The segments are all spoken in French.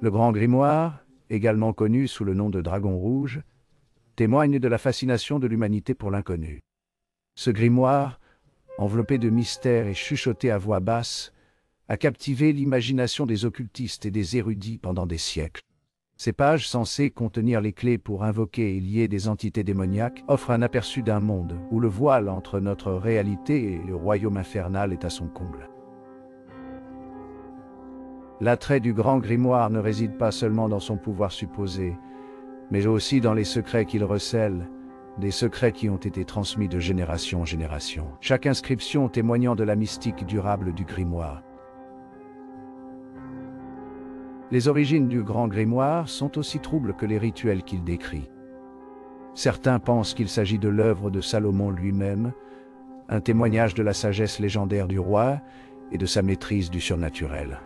Le Grand Grimoire, également connu sous le nom de Dragon Rouge, témoigne de la fascination de l'humanité pour l'inconnu. Ce grimoire, enveloppé de mystères et chuchoté à voix basse, a captivé l'imagination des occultistes et des érudits pendant des siècles. Ces pages, censées contenir les clés pour invoquer et lier des entités démoniaques, offrent un aperçu d'un monde où le voile entre notre réalité et le royaume infernal est à son comble. L'attrait du Grand Grimoire ne réside pas seulement dans son pouvoir supposé, mais aussi dans les secrets qu'il recèle, des secrets qui ont été transmis de génération en génération, chaque inscription témoignant de la mystique durable du grimoire. Les origines du Grand Grimoire sont aussi troubles que les rituels qu'il décrit. Certains pensent qu'il s'agit de l'œuvre de Salomon lui-même, un témoignage de la sagesse légendaire du roi et de sa maîtrise du surnaturel.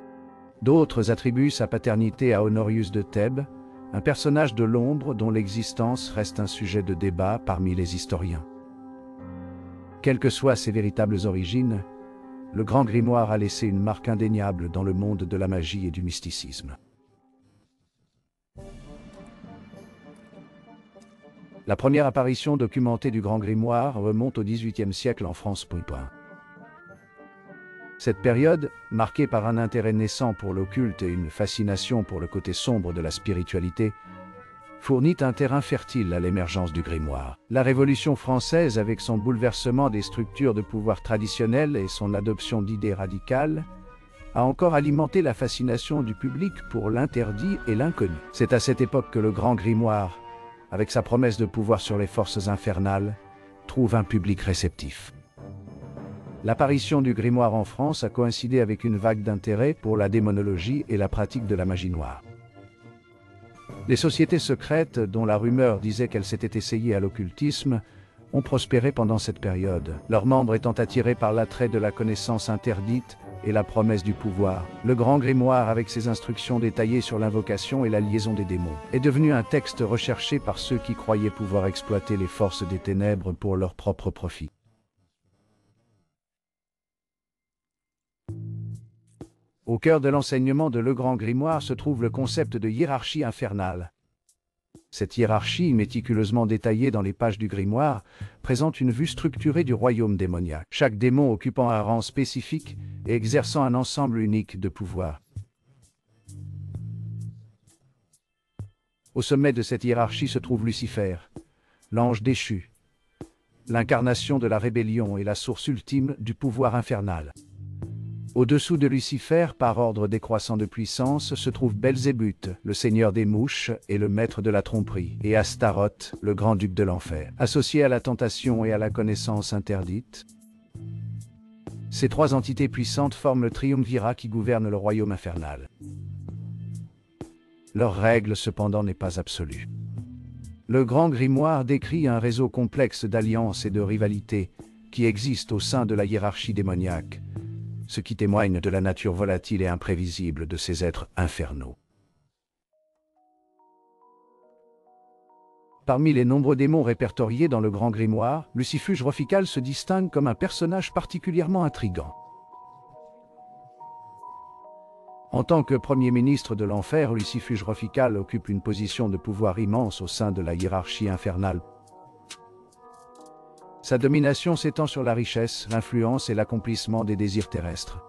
D'autres attribuent sa paternité à Honorius de Thèbes, un personnage de l'ombre dont l'existence reste un sujet de débat parmi les historiens. Quelles que soient ses véritables origines, le Grand Grimoire a laissé une marque indéniable dans le monde de la magie et du mysticisme. La première apparition documentée du Grand Grimoire remonte au XVIIIe siècle en France. Cette période, marquée par un intérêt naissant pour l'occulte et une fascination pour le côté sombre de la spiritualité, fournit un terrain fertile à l'émergence du grimoire. La Révolution française, avec son bouleversement des structures de pouvoir traditionnelles et son adoption d'idées radicales, a encore alimenté la fascination du public pour l'interdit et l'inconnu. C'est à cette époque que le Grand Grimoire, avec sa promesse de pouvoir sur les forces infernales, trouve un public réceptif. L'apparition du grimoire en France a coïncidé avec une vague d'intérêt pour la démonologie et la pratique de la magie noire. Les sociétés secrètes, dont la rumeur disait qu'elles s'étaient essayées à l'occultisme, ont prospéré pendant cette période, leurs membres étant attirés par l'attrait de la connaissance interdite et la promesse du pouvoir. Le Grand Grimoire, avec ses instructions détaillées sur l'invocation et la liaison des démons, est devenu un texte recherché par ceux qui croyaient pouvoir exploiter les forces des ténèbres pour leur propre profit. Au cœur de l'enseignement de Le Grand Grimoire se trouve le concept de hiérarchie infernale. Cette hiérarchie, méticuleusement détaillée dans les pages du grimoire, présente une vue structurée du royaume démoniaque, chaque démon occupant un rang spécifique et exerçant un ensemble unique de pouvoirs. Au sommet de cette hiérarchie se trouve Lucifer, l'ange déchu, l'incarnation de la rébellion et la source ultime du pouvoir infernal. Au-dessous de Lucifer, par ordre décroissant de puissance, se trouve Belzébuth, le seigneur des mouches et le maître de la tromperie, et Astaroth, le grand-duc de l'enfer. Associés à la tentation et à la connaissance interdite, ces trois entités puissantes forment le triumvirat qui gouverne le royaume infernal. Leur règle, cependant, n'est pas absolue. Le Grand Grimoire décrit un réseau complexe d'alliances et de rivalités qui existent au sein de la hiérarchie démoniaque, ce qui témoigne de la nature volatile et imprévisible de ces êtres infernaux. Parmi les nombreux démons répertoriés dans le Grand Grimoire, Lucifuge Rofycal se distingue comme un personnage particulièrement intrigant. En tant que Premier ministre de l'Enfer, Lucifuge Rofycal occupe une position de pouvoir immense au sein de la hiérarchie infernale. Sa domination s'étend sur la richesse, l'influence et l'accomplissement des désirs terrestres.